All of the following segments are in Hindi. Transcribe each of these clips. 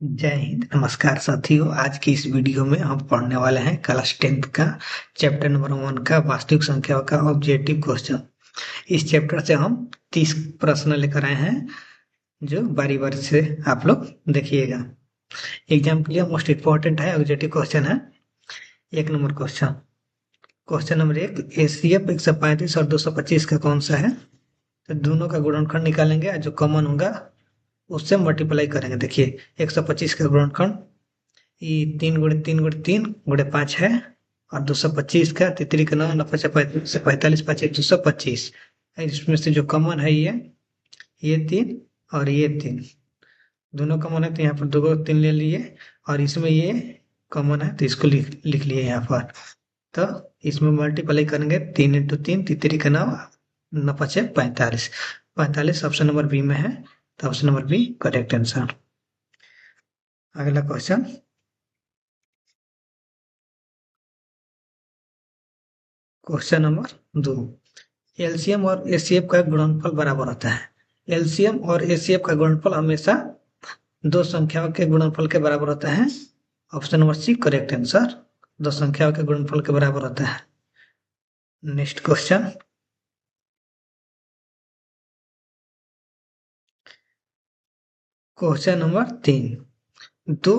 जय हिंद। नमस्कार साथियों, आज की इस वीडियो में हम पढ़ने वाले हैं क्लास 10th का चैप्टर नंबर 1 का वास्तविक संख्याओं का ऑब्जेक्टिव क्वेश्चन। इस चैप्टर से हम 30 प्रश्न लेकर आए हैं, जो बारी बारी से आप लोग देखिएगा। एग्जाम के लिए मोस्ट इम्पोर्टेंट है, ऑब्जेक्टिव क्वेश्चन है। 1 number question, question number 1, ACF 135 और 225 का कौन सा है? तो दोनों का गुणनखंड निकालेंगे, जो कॉमन होगा उससे मल्टीप्लाई करेंगे। देखिए 125 का गुणनखंड ये 3 × 3 × 3 × 5 है, और 225 का 3×9 = 45 5 × 225। इसमें से जो कॉमन है ये 3 और ये 3 दोनों कॉमन है, तो यहाँ पर दो 3 ले लिए, और इसमें ये कॉमन है तो इसको लिख लिए यहाँ पर। तो इसमें मल्टीप्लाई करेंगे 3 × 3 3×9 9 × 5 = 45। 45 ऑप्शन नंबर बी में है, तो option number B correct answer. अगला क्वेश्चन, क्वेश्चन नंबर 2, एलसीएम और एचसीएफ का गुणनफल बराबर होता है। एलसीएम और एचसीएफ का गुणनफल हमेशा दो संख्याओं के गुणनफल के बराबर होता है। Option number C correct answer, दो संख्याओं के गुणनफल के बराबर होता है। नेक्स्ट क्वेश्चन, क्वेश्चन नंबर 3, दो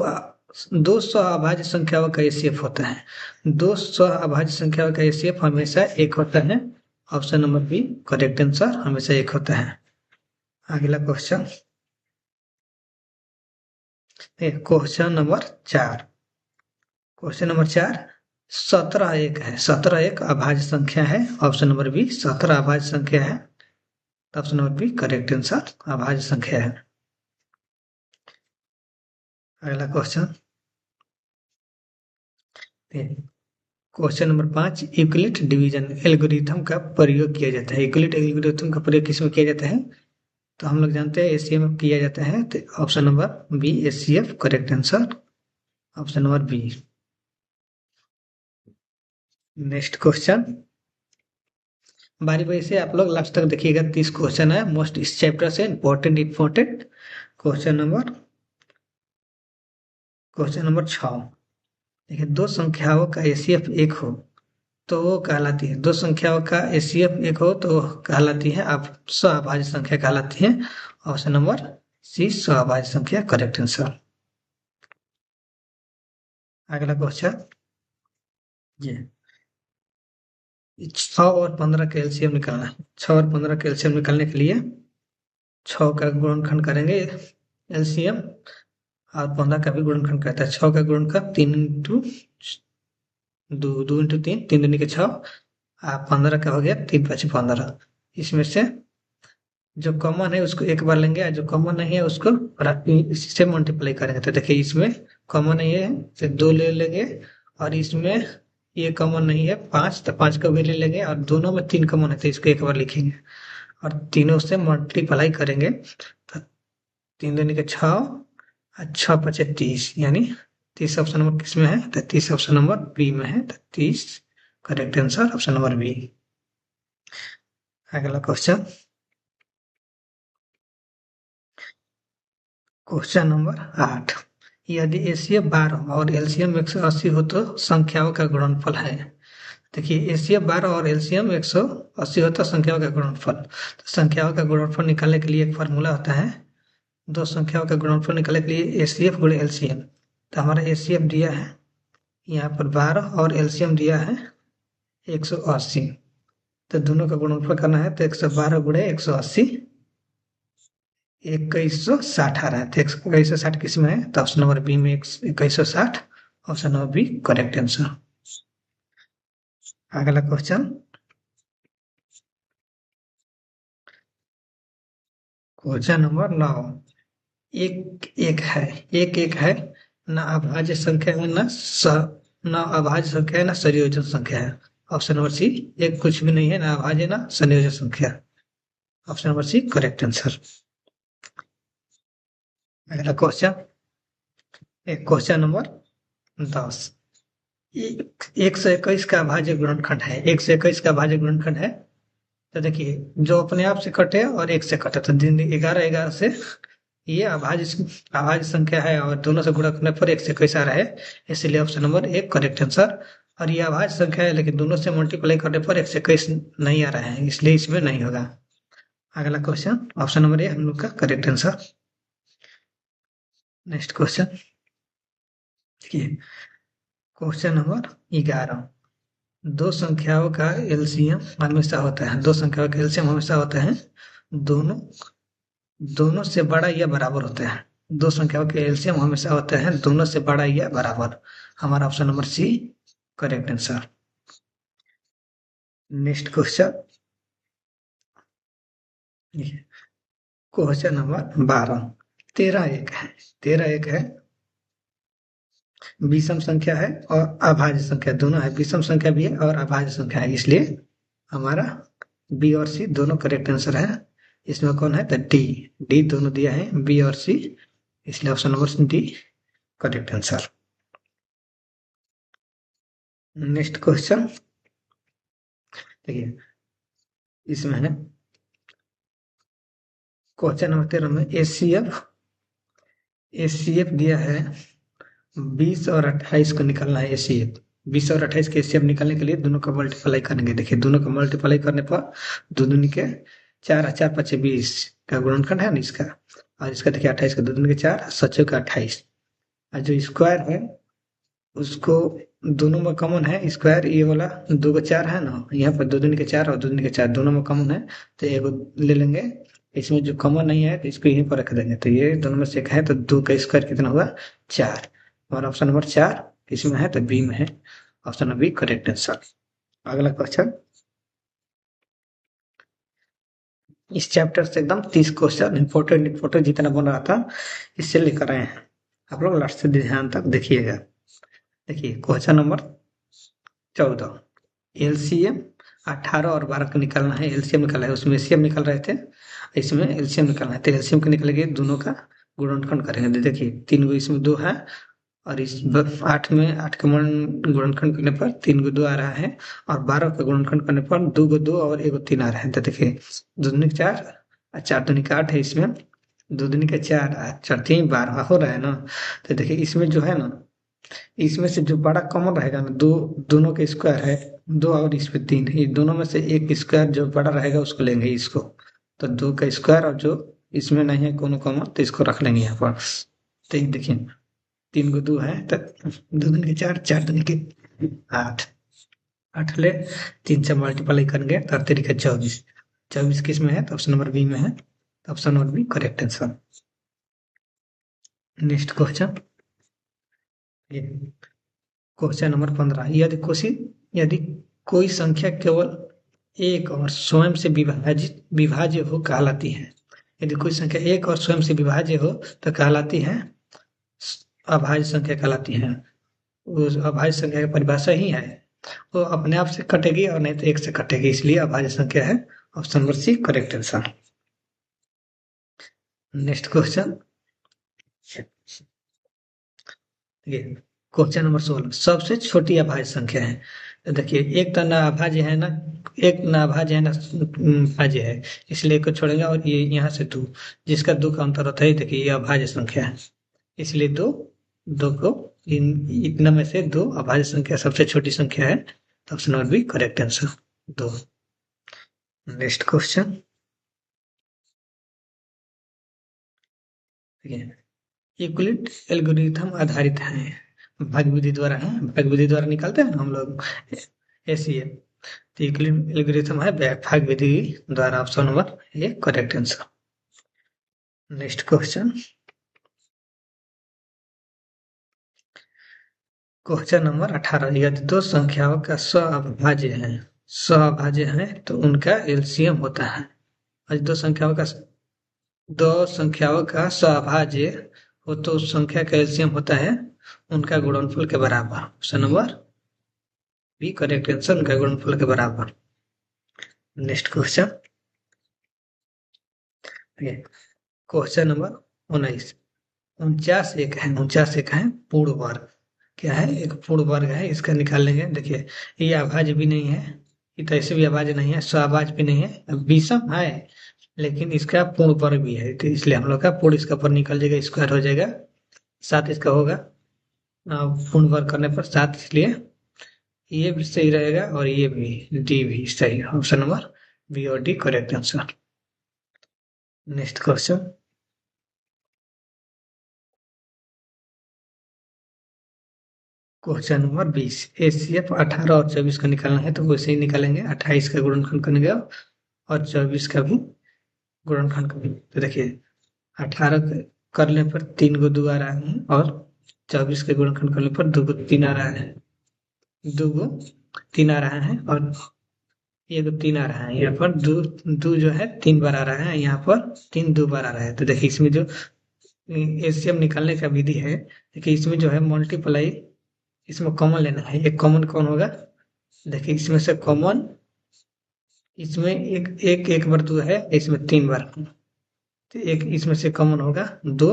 दो अभाज्य संख्याओं का एचसीएफ होता है। दो अभाज्य संख्याओं का एचसीएफ हमेशा एक होता है। Option number B correct answer, हमेशा एक होता है। अगला question, question number 4, question number 4, 17 एक है। 17 एक अभाज्य संख्या है। ऑप्शन नंबर बी 17 अभाज्य संख्या है। Option number B correct answer, अभाज्य संख्या है। अगला question, question number 5, Euclid division algorithm का प्रयोग किया जाता है। यूक्लिड एल्गोरिथम का प्रयोग किसमें किया जाता है? तो हम लोग जानते हैं एचसीएफ में किया जाता है, तो option number B HCF correct answer, option number B. Next question, बारी बारी से आप लोग लास्ट तक देखिएगा। 30 क्वेश्चन है, मोस्ट इस चैप्टर से इम्पोर्टेंट। क्वेश्चन नंबर 6, देखिए दो संख्याओं का एचसीएफ एक हो तो वो कहलाती है। दो संख्याओं का एचसीएफ एक हो तो कहलाती है आप सहअभाज्य संख्या कहलाती है। ऑप्शन नंबर सी सहअभाज्य संख्या करेक्ट आंसर। अगला क्वेश्चन, ये 6 और 15 का एलसीएम निकालना है। 6 और 15 का एलसीएम निकालने के लिए 6 का गुणनखंड करेंगे एलसीएम, और 15 का भी गुणनखंड करता है। 6 का गुणनखंड 3 × 2 2 × 3 3 दूनी के 6, 15 का हो गया 3 × 5 = 15। इसमें से जो कॉमन है उसको एक बार लेंगे, और जो कॉमन नहीं है उसको इससे मल्टीप्लाई करेंगे। तो देखिए इसमें कॉमन नहीं है तो 2 ले लेंगे, और इसमें ये कॉमन नहीं है 5, तो 5 को भी ले लेंगे, और दोनों में 3 कॉमन है तो इसको एक बार लिखेंगे, और तीनों से मल्टीप्लाई करेंगे। तो 3 दूनी के 6 और 6 × 5 = 30, यानी 30 ऑप्शन नंबर किसमें है? तो 30 ऑप्शन नंबर बी में है, तो 30 correct answer, option number B. अगला क्वेश्चन, क्वेश्चन नंबर 8, यदि एचसीएफ 12 और एलसीएम 180 हो तो संख्याओं का गुणनफल है। देखिए एचसीएफ 12 और एलसीएम 180 हो तो संख्याओं का गुणनफल। तो संख्याओं का गुणनफल निकालने के लिए एक फार्मूला होता है। दो संख्याओं का गुणनफल निकालने के लिए एचसीएफ × एलसीएम। तो हमारा एचसीएफ दिया है यहाँ पर 12 और एलसीएम दिया है 180। तो दोनों का गुणनफल करना है, तो 112 × 180 2160 आ रहा है। तो 2160 किस में है? तो ऑप्शन नंबर बी में 2160, option number B correct answer. अगला क्वेश्चन, क्वेश्चन नंबर 9, एक एक है, ना अभाज्य संख्या है ना अभाज्य संख्या है ना संयोजन संख्या है। ऑप्शन नंबर सी एक कुछ भी नहीं है, ना अभाज्य ना संयोजन संख्या। Option number C correct answer. अगला क्वेश्चन, क्वेश्चन नंबर 10, 121 का अभाज्य गुणनखंड है। 121 का अभाज्य गुणनखंड है, तो देखिए जो अपने आप से कटे और एक से कटे, तो दिन 11 11 से ये अभाज्य संख्या है और दोनों से गुणा करने पर एक से कैसा रहे, इसलिए ऑप्शन नंबर एक करेक्ट आंसर। और ये अभाज्य संख्या है लेकिन दोनों से मल्टीप्लाई करने पर एक से कैस नहीं आ रहा है, इसलिए इसमें नहीं होगा। अगला क्वेश्चन ऑप्शन नंबर ए हम लोग का करेक्ट आंसर। नेक्स्ट क्वेश्चन देखिए, क्वेश्चन नंबर 11। दो संख्याओं का एलसीएम हमेशा होता है, दो संख्याओं का एलसीएम हमेशा होता है दोनों दोनों से बड़ा या बराबर होता है। दो संख्याओं के एलसीएम हमेशा होता है दोनों से बड़ा या बराबर। हमारा option number C correct answer. Next question, question number 12। 13 एक है, विषम संख्या है और अभाज्य संख्या दोनों है, विषम संख्या भी है और अभाज्य संख्या है, इसलिए हमारा बी और सी दोनों करेक्ट आंसर है। इसमें कौन है तो डी, डी दोनों दिया है बी और सी, इसलिए option number D correct answer. Next question देखिए, इसमें है क्वेश्चन नंबर 13 में एसीएफ दिया है 20 और 28 को निकालना है। एसीएफ 20 और 28 के एसीएफ निकालने के लिए दोनों का मल्टीप्लाई करेंगे। देखिए दोनों का मल्टीप्लाई करने पर दो दूनी के 4 4 5 20 का गुणनखंड है ना इसका, और इसका देखिए 28 का दो दूनी के 4 सचो का 28, और जो स्क्वायर है उसको दोनों में कॉमन है स्क्वायर, ये वाला 2 का 4 है ना, यहाँ पर दो दूनी के 4 और दो दूनी के 4 दोनों में कॉमन है, तो एक ले लेंगे। इसमें जो कॉमन नहीं है तो इसको यहीं पर रख देंगे, तो ये दोनों में से एक है तो 2 का स्क्वायर कितना हुआ 4, और ऑप्शन नंबर 4 इसमें है तो बी में है, option number B correct answer. अगला क्वेश्चन, इस चैप्टर से एकदम 30 क्वेश्चन इंपोर्टेंट जितना बन रहा था इससे लेकर आए हैं, आप लोग लास्ट से ध्यान तक देखिएगा। देखिए क्वेश्चन नंबर 14, एलसीएम 18 और 12 का निकालना है। एलसीएम निकाला है, उसमें एसीएम निकल रहे थे, इसमें एलसीएम निकालना है, तो एलसीएम को निकलेंगे दोनों का गुणनखंड करेंगे। देखिए 3 गो इसमें 2 है और इस 8 में 8 का गुणनखंड करने पर 3 को 2 आ रहा है, और 12 का गुणनखंड करने पर 2 को 2 और 1 को 3 आ रहा है। तो देखिए 2 दूनी 4 और 4 दूनी 8 है, इसमें 2 दूनी 4 4 3 12 हो रहा है ना। तो देखिए इसमें जो है ना, इसमें से जो बड़ा कॉमन रहेगा ना, दो दोनों के स्क्वायर है 2 और इस पे 3, ये दोनों में से एक स्क्वायर जो बड़ा रहेगा उसको लेंगे इसको, तो 2 का स्क्वायर और जो इसमें नहीं है कोनो कॉमन तो इसको रख लेंगे यहाँ पर। तो ये देखिए 3 को 2 है तो 2 दूनी के 4 4 दूनी के 8, 8 ले 3 से मल्टीप्लाई करेंगे तो 3 का 24, 24 किस में है तो ऑप्शन नंबर बी में है, तो option number B correct answer. Next question, question number 15, यदि कोई संख्या केवल एक और स्वयं से विभाज्य हो कहलाती है। यदि कोई संख्या एक और स्वयं से विभाज्य हो तो कहलाती है अभाज्य संख्या कहलाती है। उस अभाज्य संख्या की परिभाषा ही है, वो अपने आप से कटेगी और नहीं तो एक से कटेगी, इसलिए अभाज्य संख्या है, option number C correct answer. Next question, question number 16, सबसे छोटी अभाज्य संख्या है। तो देखिए एक तो ना अभाज्य है ना, एक ना अभाज्य है ना भाज्य है, इसलिए एक को छोड़ेंगे और ये यहाँ से 2, जिसका 2 का अंतर होता है। देखिए ये अभाज्य संख्या है, इसलिए 2 को इतना में से 2 अभाज्य संख्या सबसे छोटी संख्या है, तो option number B correct answer 2। नेक्स्ट क्वेश्चन, यूक्लिड एल्गोरिथम आधारित है, भाग विधि द्वारा है, भाग विधि द्वारा निकालते हैं हम लोग ऐसी है, तो यूक्लिड एल्गोरिथम है भाग विधि द्वारा, option number A correct answer. Next question, question number 18, यदि दो संख्याओं का सअभाज्य है तो उनका एलसीएम होता है। यदि दो संख्याओं का सअभाज्य हो तो उस संख्या का एलसीएम होता है उनका गुणनफल के बराबर, option number B correct answer, उनका गुणनफल के बराबर। नेक्स्ट क्वेश्चन, क्वेश्चन नंबर 19, 49 एक है पूर्ण वर्ग, क्या है एक पूर्ण वर्ग है, इसका निकाल लेंगे। देखिए ये अभाज्य भी नहीं है, ये तो ऐसे भी अभाज्य नहीं है, सअभाज्य भी नहीं है, विषम है लेकिन इसका पूर्ण वर्ग भी है, तो इसलिए हम लोग का पूर्ण इसका पर निकल जाएगा, स्क्वायर हो जाएगा, 7 इसका होगा। पूर्ण वर्ग करने पर 7, इसलिए ये भी सही रहेगा और ये भी, डी भी सही है। ऑप्शन नंबर बी और D correct answer. Next question, question number 20। HCF 18 और 24 का निकालना है, तो वैसे ही निकालेंगे। 28 का गुणनखंड करेंगे और 24 का भी गुणनखंड करेंगे। तो देखिए 18 करने पर 3 को 2 आ रहा है और 24 के गुणनखंड करने पर 2 को 3 आ रहा है, 2 को 3 आ रहा है और ये तो 3 आ रहा है। यहाँ पर दो दो जो है 3 बार आ रहा है, यहाँ पर 3 2 बार आ रहा है। तो देखिए इसमें जो एचसीएफ निकालने का विधि है, देखिए इसमें जो है मल्टीप्लाई, इसमें कॉमन लेना है। एक कॉमन कौन होगा, देखिए इसमें से कॉमन, इसमें एक बार 2 है, इसमें 3 बार, तो एक इसमें से कॉमन होगा 2,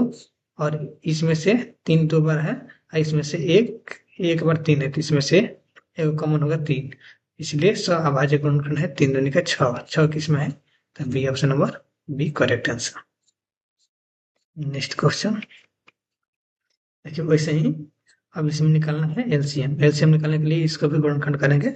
और इसमें से 3 2 बार है और इसमें से एक बार 3 है, तो इसमें से एक कॉमन होगा 3, इसलिए अभाज्य गुणनखंड है 3 दूनी का 6। 6 किसमें है, तो B, option number B correct answer. Next question, देखिए वैसे ही अब इसमें निकालना है एलसीएम। एलसीएम निकालने के लिए इसको भी गुणनखंड करेंगे।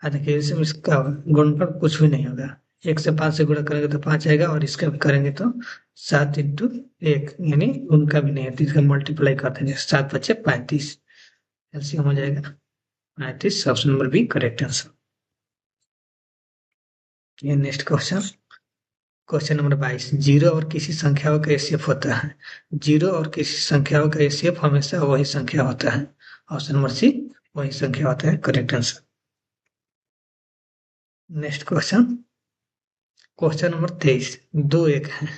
देखिए एलसीएम, इसका गुणनखंड कुछ भी नहीं होगा, 1 से 5 से गुणा करेंगे तो 5 आएगा और इसका भी करेंगे तो 7 इंटू 1, यानी उनका भी नहीं है, तो इसका मल्टीप्लाई कर देंगे, 7 बचे 35, एलसीएम हो जाएगा 35। Option number B correct answer. ये next question, question number 22। Zero और किसी संख्याओं का एचसीएफ होता है। जीरो और किसी संख्याओं का एचसीएफ हमेशा वही संख्या होता है। ऑप्शन नंबर सी, वही संख्या होता है, correct answer. Next question, question number 23। दो एक है,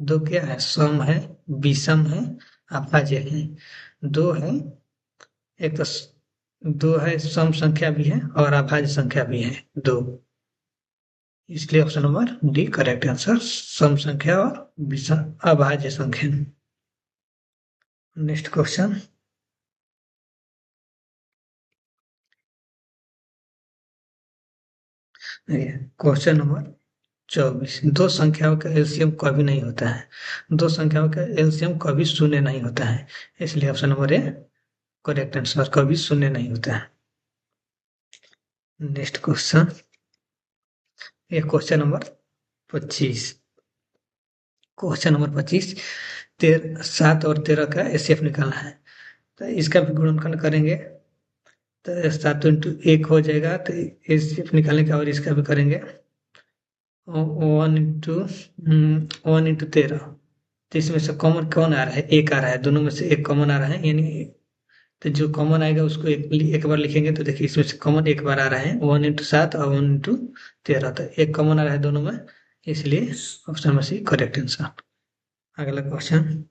दो क्या है, सम है, विषम है, अभाज्य है। दो है, एक तो दो है, सम संख्या भी है और अभाज्य संख्या भी है, दो, इसलिए option number D correct answer, सम संख्या और विषम अभाज्य संख्या। Next question, question number 24। दो संख्याओं का एलसीएम कभी नहीं होता है। दो संख्याओं का एलसीएम कभी शून्य नहीं होता है, इसलिए option number A correct answer, कभी शून्य नहीं होता है। नेक्स्ट क्वेश्चन, ये क्वेश्चन नंबर 25। Question number 25। 7 और 13 का एचसीएफ निकालना है, तो इसका भी गुणनखंड करेंगे, तो 7 इंटू 1 हो जाएगा, तो एचसीएफ निकालने का और इसका भी करेंगे 1 इंटू 13, तो इसमें से कॉमन कौन आ रहा है, एक आ रहा है, दोनों में से एक कॉमन आ रहा है, यानी तो जो कॉमन आएगा उसको एक बार लिखेंगे, तो देखिए इसमें से कॉमन एक बार आ रहा है, 1 इंटू 7 और 1 इंटू 13, तो एक कॉमन आ रहा है दोनों में, इसलिए option number C correct answer. अगला क्वेश्चन,